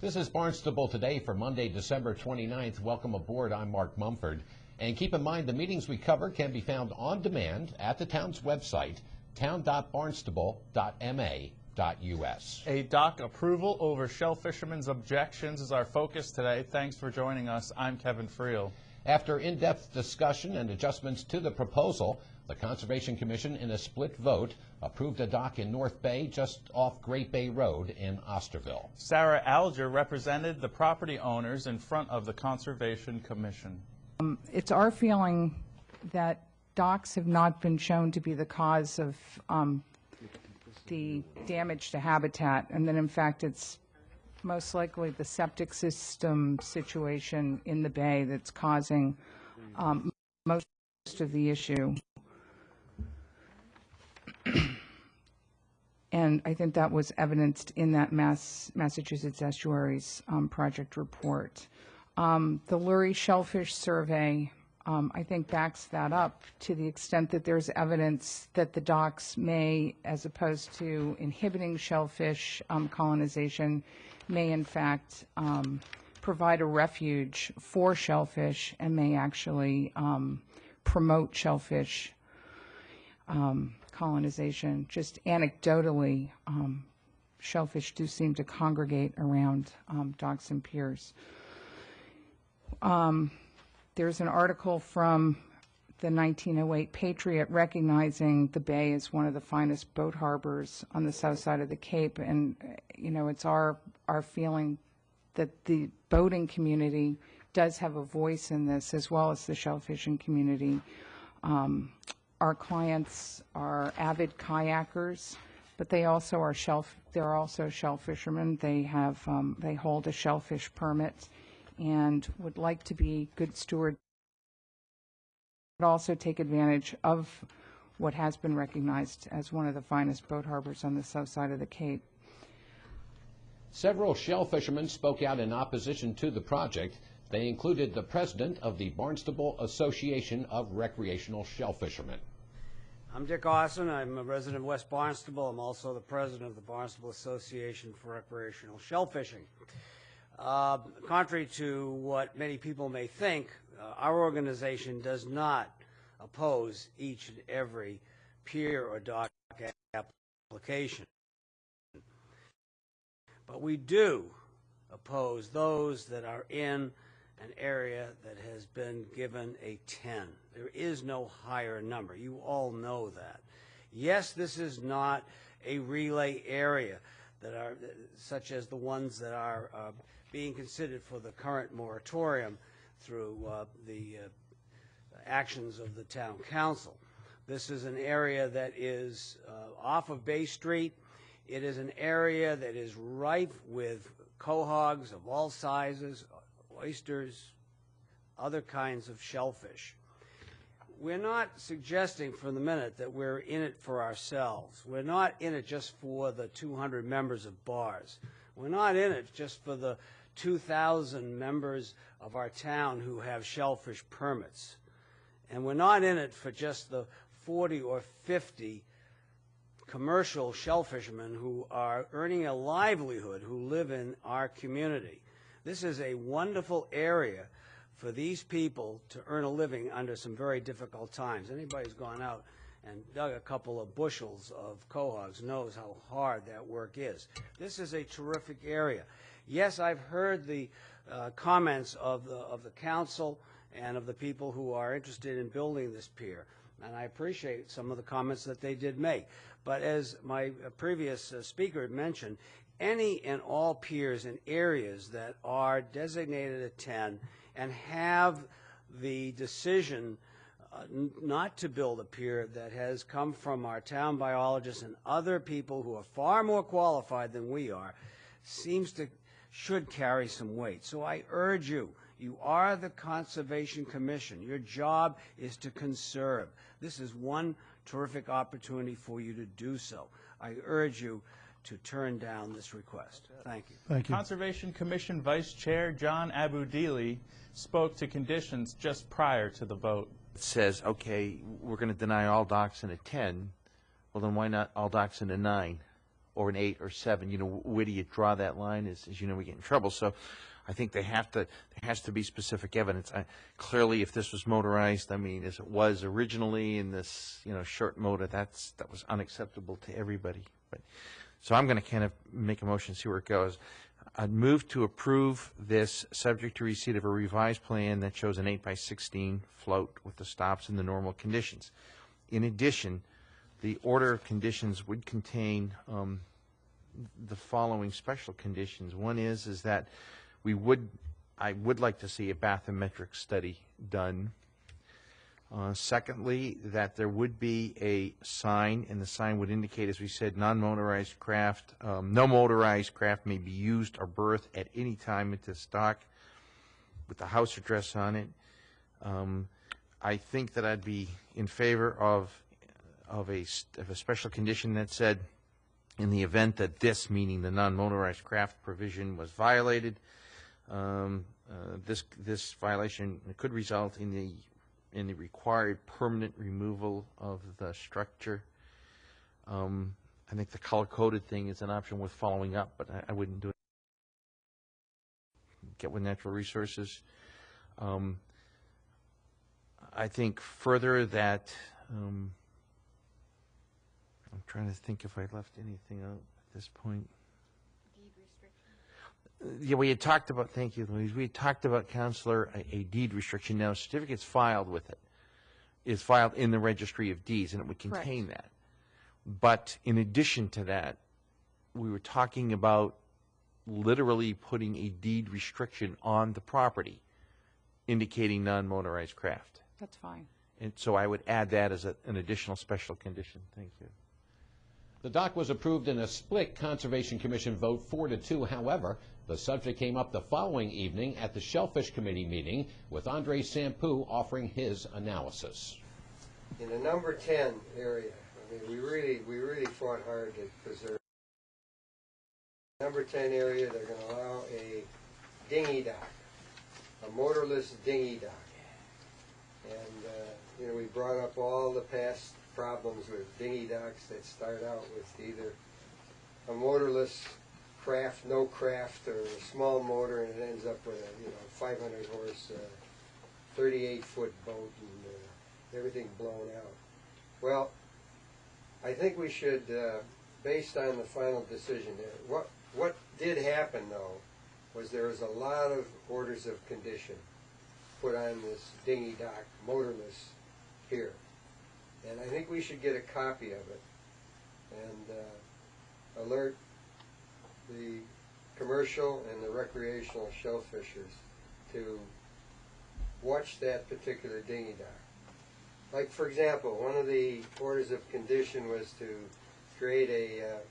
This is Barnstable Today for Monday, December 29th. Welcome aboard. I'm Mark Mumford. And keep in mind, the meetings we cover can be found on demand at the town's website, town.barnstable.ma.us. A dock approval over shell fishermen's objections is our focus today. Thanks for joining us. I'm Kevin Friel. After in-depth discussion and adjustments to the proposal, the Conservation Commission, in a split vote, approved a dock in North Bay just off Great Bay Road in Osterville. Sarah Alger represented the property owners in front of the Conservation Commission. It's our feeling that docks have not been shown to be the cause of the damage to habitat, and that in fact it's most likely the septic system situation in the bay that's causing most of the issue. And I think that was evidenced in that Massachusetts Estuaries project report. The Lurie Shellfish Survey, I think, backs that up to the extent that there's evidence that the docks may, as opposed to inhibiting shellfish colonization, may in fact provide a refuge for shellfish and may actually promote shellfish colonization. Just anecdotally, shellfish do seem to congregate around docks and piers. There's an article from the 1908 Patriot recognizing the bay as one of the finest boat harbors on the south side of the Cape, and you know, it's our feeling that the boating community does have a voice in this, as well as the shellfishing community. Our clients are avid kayakers, but they also are they're also shell fishermen. They have they hold a shellfish permit and would like to be good stewards, but also take advantage of what has been recognized as one of the finest boat harbors on the south side of the Cape. Several shell fishermen spoke out in opposition to the project. They included the president of the Barnstable Association of Recreational Shell Fishermen. I'm Dick Austin. I'm a resident of West Barnstable. I'm also the president of the Barnstable Association for Recreational Shell Fishing. Contrary to what many people may think, our organization does not oppose each and every pier or dock application. But we do oppose those that are in an area that has been given a 10. There is no higher number. You all know that. Yes, this is not a relay area that are such as the ones that are being considered for the current moratorium through the actions of the town council. This is an area that is off of Bay Street. It is an area that is rife with quahogs of all sizes, oysters, other kinds of shellfish. We're not suggesting for the minute that we're in it for ourselves. We're not in it just for the 200 members of bars. We're not in it just for the 2,000 members of our town who have shellfish permits. And we're not in it for just the 40 or 50 commercial shellfishermen who are earning a livelihood, who live in our community. This is a wonderful area for these people to earn a living under some very difficult times. Anybody who's gone out and dug a couple of bushels of quahogs knows how hard that work is. This is a terrific area. Yes, I've heard the comments of the council and of the people who are interested in building this pier, and I appreciate some of the comments that they did make. But as my previous speaker had mentioned, any and all piers in areas that are designated a 10 and have the decision not to build a pier that has come from our town biologists and other people who are far more qualified than we are, should carry some weight. So I urge you, you are the Conservation Commission. Your job is to conserve. This is one terrific opportunity for you to do so. I urge you to turn down this request. Thank you. Thank you. Conservation Commission Vice Chair John Abudili spoke to conditions just prior to the vote. It says, okay, we're going to deny all docks in a 10. Well, then why not all docks in a 9? or an 8 or 7. You know, where do you draw that line? As you know, we get in trouble. So I think there has to be specific evidence. Clearly, if this was motorized, I mean, as it was originally in this, you know, short motor, that was unacceptable to everybody. But so I'm going to kind of make a motion, see where it goes. I'd move to approve this subject to receipt of a revised plan that shows an 8x16 float with the stops in the normal conditions. In addition, the order of conditions would contain the following special conditions. One is that I would like to see a bathymetric study done. Secondly, that there would be a sign, and the sign would indicate, as we said, non-motorized craft, no motorized craft may be used or berthed at any time into stock with the house address on it. I think that I'd be in favor of a special condition that said, in the event that this, meaning the non-motorized craft provision, was violated, this violation could result in the required permanent removal of the structure. I think the color-coded thing is an option worth following up, but I wouldn't do it. Get with natural resources. I think further that I'm trying to think if I left anything out at this point. Yeah, we had talked about, thank you, Louise, we had talked about, Counselor, a deed restriction. Now, certificates filed with it is filed in the Registry of Deeds, and it would contain that. But in addition to that, we were talking about literally putting a deed restriction on the property, indicating non-motorized craft. That's fine. And so I would add that as an additional special condition. Thank you. The dock was approved in a split Conservation Commission vote 4-2. However, the subject came up the following evening at the Shellfish Committee meeting, with Andre Sampu offering his analysis. In the number 10 area, I mean, we really fought hard to preserve. Number 10 area, they're going to allow a dinghy dock, a motorless dinghy dock. And, you know, we brought up all the past problems with dinghy docks that start out with either a motorless craft, no craft, or a small motor, and it ends up with a 500 horse, 38-foot boat, and everything blown out. Well, I think we should, based on the final decision there, what did happen though was there was a lot of orders of condition put on this dinghy dock, motorless, here. And I think we should get a copy of it and alert the commercial and the recreational shellfishers to watch that particular dinghy dock. Like, for example, one of the orders of condition was to create a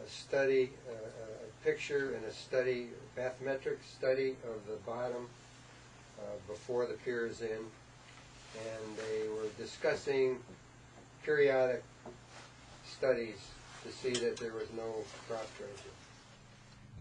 study, a picture and a study, bathymetric study of the bottom before the pier is in. And they were discussing periodic studies to see that there was no crop dredging.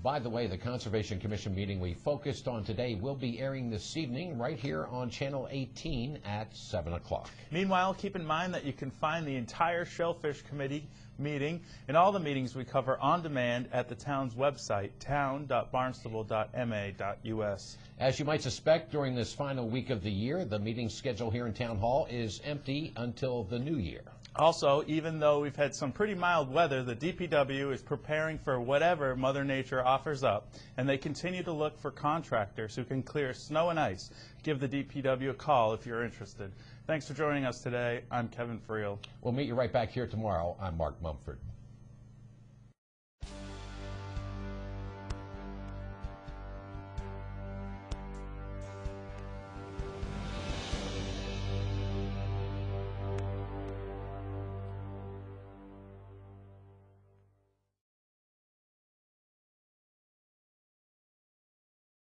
By the way, the Conservation Commission meeting we focused on today will be airing this evening right here on Channel 18 at 7 o'clock. Meanwhile, keep in mind that you can find the entire Shellfish Committee meeting and all the meetings we cover on demand at the town's website, town.barnstable.ma.us. As you might suspect, during this final week of the year, the meeting schedule here in Town Hall is empty until the new year. Also, even though we've had some pretty mild weather, the DPW is preparing for whatever Mother Nature offers up, and they continue to look for contractors who can clear snow and ice. Give the DPW a call if you're interested. Thanks for joining us today. I'm Kevin Friel. We'll meet you right back here tomorrow. I'm Mark Mumford.